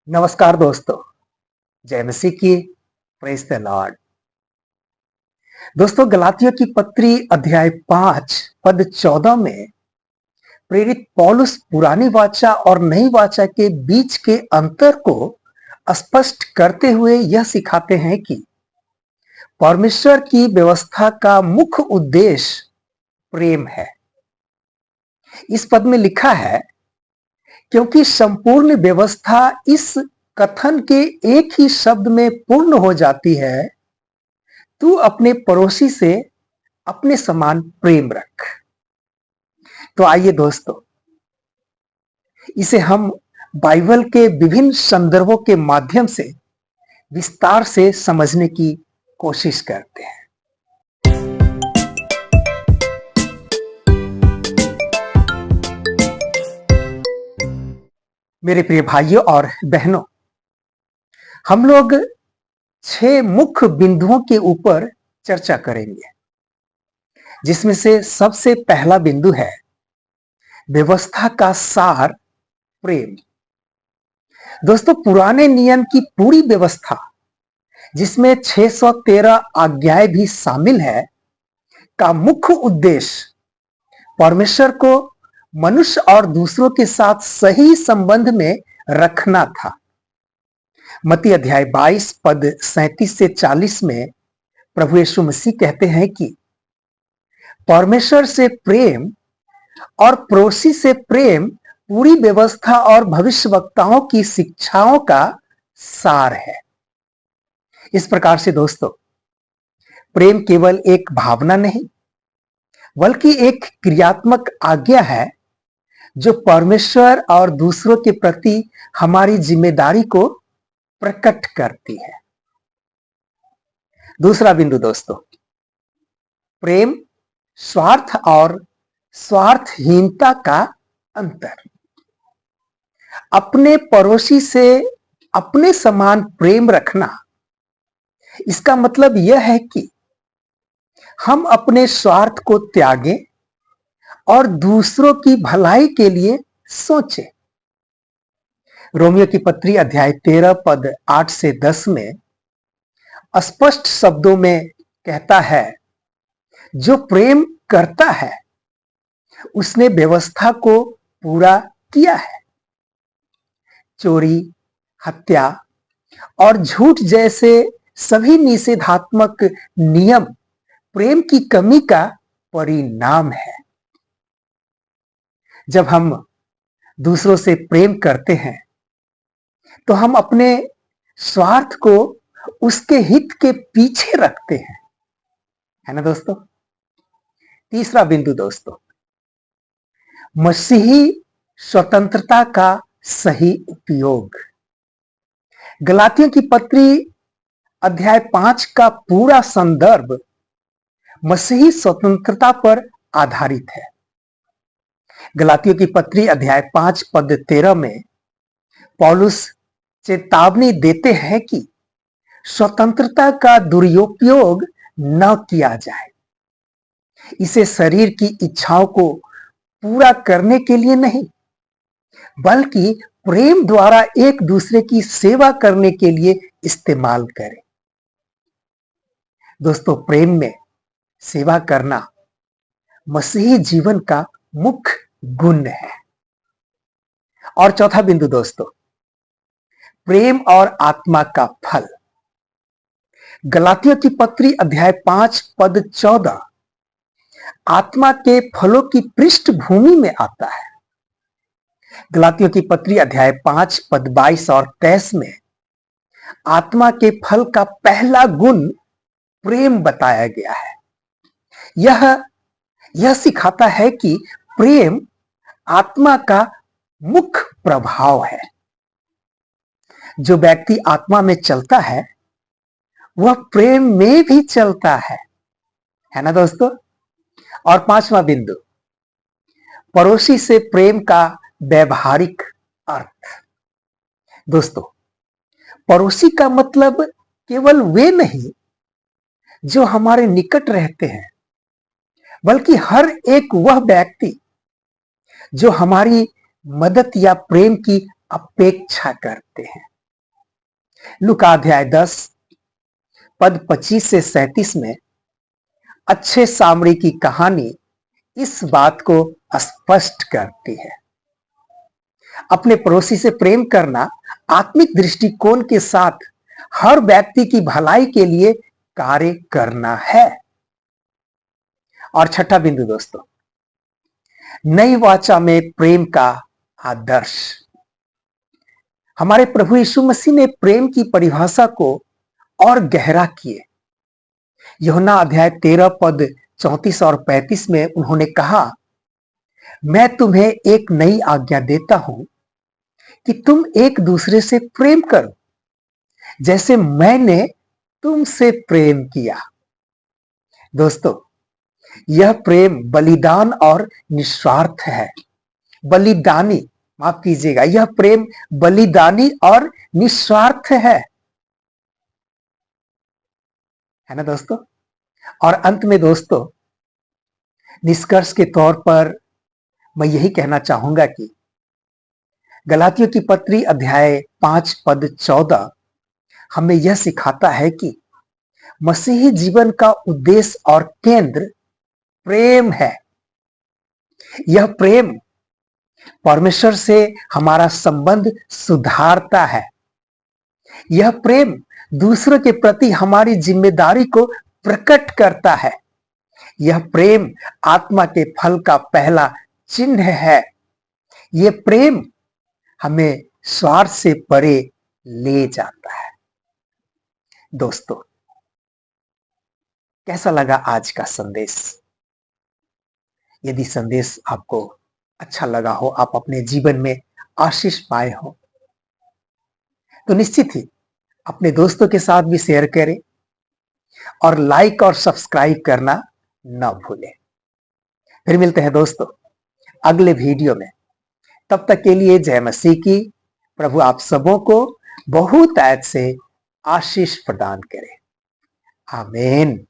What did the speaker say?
नमस्कार दोस्तों। जय मसीह की। Praise the Lord. दोस्तों, गलातियों की पत्री अध्याय 5 पद 14 में प्रेरित पौलुस पुरानी वाचा और नई वाचा के बीच के अंतर को स्पष्ट करते हुए यह सिखाते हैं कि परमेश्वर की व्यवस्था का मुख्य उद्देश्य प्रेम है। इस पद में लिखा है, क्योंकि संपूर्ण व्यवस्था इस कथन के एक ही शब्द में पूर्ण हो जाती है, तू अपने पड़ोसी से अपने समान प्रेम रख। तो आइए दोस्तों, इसे हम बाइबल के विभिन्न संदर्भों के माध्यम से विस्तार से समझने की कोशिश करते हैं। मेरे प्रिय भाइयों और बहनों, हम लोग 6 मुख्य बिंदुओं के ऊपर चर्चा करेंगे, जिसमें से सबसे पहला बिंदु है व्यवस्था का सार प्रेम। दोस्तों, पुराने नियम की पूरी व्यवस्था, जिसमें 613 आज्ञाएं भी शामिल है, का मुख्य उद्देश्य परमेश्वर को मनुष्य और दूसरों के साथ सही संबंध में रखना था। मत्ती अध्याय 22 पद 37 से 40 में प्रभु यीशु मसीह कहते हैं कि परमेश्वर से प्रेम और पड़ोसी से प्रेम पूरी व्यवस्था और भविष्यवक्ताओं की शिक्षाओं का सार है। इस प्रकार से दोस्तों, प्रेम केवल एक भावना नहीं, बल्कि एक क्रियात्मक आज्ञा है जो परमेश्वर और दूसरों के प्रति हमारी जिम्मेदारी को प्रकट करती है। दूसरा बिंदु दोस्तों, प्रेम स्वार्थ और स्वार्थहीनता का अंतर। अपने पड़ोसी से अपने समान प्रेम रखना, इसका मतलब यह है कि हम अपने स्वार्थ को त्यागें और दूसरों की भलाई के लिए सोचें। रोमियो की पत्री अध्याय 13 पद 8 से 10 में स्पष्ट शब्दों में कहता है, जो प्रेम करता है उसने व्यवस्था को पूरा किया है। चोरी, हत्या और झूठ जैसे सभी निषेधात्मक नियम प्रेम की कमी का परिणाम है। जब हम दूसरों से प्रेम करते हैं तो हम अपने स्वार्थ को उसके हित के पीछे रखते हैं, है ना दोस्तों। तीसरा बिंदु दोस्तों, मसीही स्वतंत्रता का सही उपयोग। गलातियों की पत्री अध्याय 5 का पूरा संदर्भ मसीही स्वतंत्रता पर आधारित है। गलातियों की पत्री अध्याय 5 पद 13 में पौलुस चेतावनी देते हैं कि स्वतंत्रता का दुरुपयोग न किया जाए। इसे शरीर की इच्छाओं को पूरा करने के लिए नहीं, बल्कि प्रेम द्वारा एक दूसरे की सेवा करने के लिए इस्तेमाल करें। दोस्तों, प्रेम में सेवा करना मसीही जीवन का मुख्य गुण है। और चौथा बिंदु दोस्तों, प्रेम और आत्मा का फल। गलातियों की पत्री अध्याय 5 पद 14 आत्मा के फलों की पृष्ठभूमि में आता है। गलातियों की पत्री अध्याय 5 पद 22 और 23 में आत्मा के फल का पहला गुण प्रेम बताया गया है। यह सिखाता है कि प्रेम आत्मा का मुख्य प्रभाव है। जो व्यक्ति आत्मा में चलता है वह प्रेम में भी चलता है ना दोस्तों। और पांचवा बिंदु, पड़ोसी से प्रेम का व्यवहारिक अर्थ। दोस्तों, पड़ोसी का मतलब केवल वे नहीं जो हमारे निकट रहते हैं, बल्कि हर एक वह व्यक्ति जो हमारी मदद या प्रेम की अपेक्षा करते हैं। लूका अध्याय 10 पद 25 से 37 में अच्छे सामरी की कहानी इस बात को स्पष्ट करती है। अपने पड़ोसी से प्रेम करना आत्मिक दृष्टिकोण के साथ हर व्यक्ति की भलाई के लिए कार्य करना है। और छठा बिंदु दोस्तों, नई वाचा में प्रेम का आदर्श। हमारे प्रभु यीशु मसीह ने प्रेम की परिभाषा को और गहरा किए। यूहन्ना अध्याय 13 पद 34 और 35 में उन्होंने कहा, मैं तुम्हें एक नई आज्ञा देता हूं कि तुम एक दूसरे से प्रेम करो, जैसे मैंने तुमसे प्रेम किया। दोस्तों, यह प्रेम बलिदान और निस्वार्थ है। बलिदानी, माफ कीजिएगा, यह प्रेम बलिदानी और निस्वार्थ है ना दोस्तों। और अंत में दोस्तों, निष्कर्ष के तौर पर मैं यही कहना चाहूंगा कि गलातियों की पत्री अध्याय 5 पद 14 हमें यह सिखाता है कि मसीही जीवन का उद्देश्य और केंद्र प्रेम है। यह प्रेम परमेश्वर से हमारा संबंध सुधारता है। यह प्रेम दूसरों के प्रति हमारी जिम्मेदारी को प्रकट करता है। यह प्रेम आत्मा के फल का पहला चिन्ह है। यह प्रेम हमें स्वार्थ से परे ले जाता है। दोस्तों, कैसा लगा आज का संदेश? यदि संदेश आपको अच्छा लगा हो, आप अपने जीवन में आशीष पाए हो, तो निश्चित ही अपने दोस्तों के साथ भी शेयर करें और लाइक और सब्सक्राइब करना न भूलें। फिर मिलते हैं दोस्तों अगले वीडियो में। तब तक के लिए जय मसीह की। प्रभु आप सबों को बहुत ऐसे आशीष प्रदान करे। आमीन।